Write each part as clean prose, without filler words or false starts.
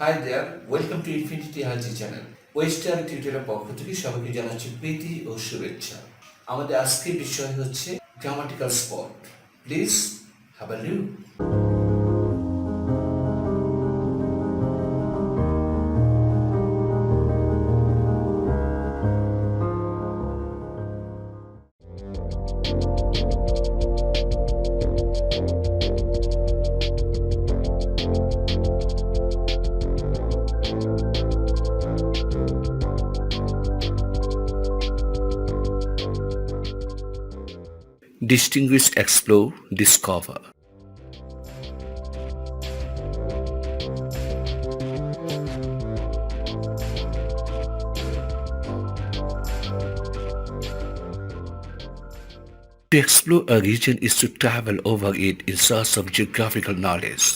High there, welcome to infinity হাজি channel. Western টিউটোরিয়ালের পক্ষ থেকে সবাইকে জানাচ্ছি প্রীতি ও শুভেচ্ছা। আমাদের আজকের বিষয় হচ্ছে grammatical spot. Please have a look. Distinguish, explore, discover. To explore a region is to travel over it in search of geographical knowledge.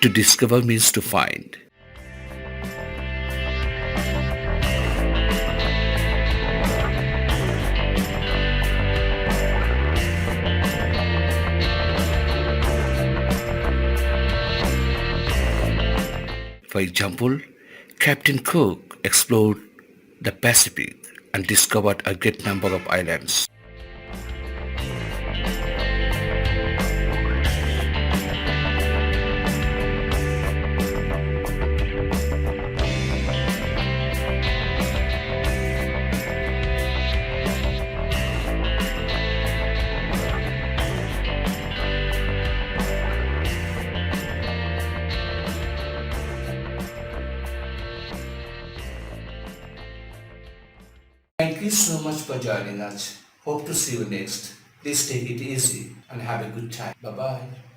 To discover means to find. For example, Captain Cook explored the Pacific and discovered a great number of islands. Thank you so much for joining us. Hope to see you next. Please take it easy and have a good time. Bye bye.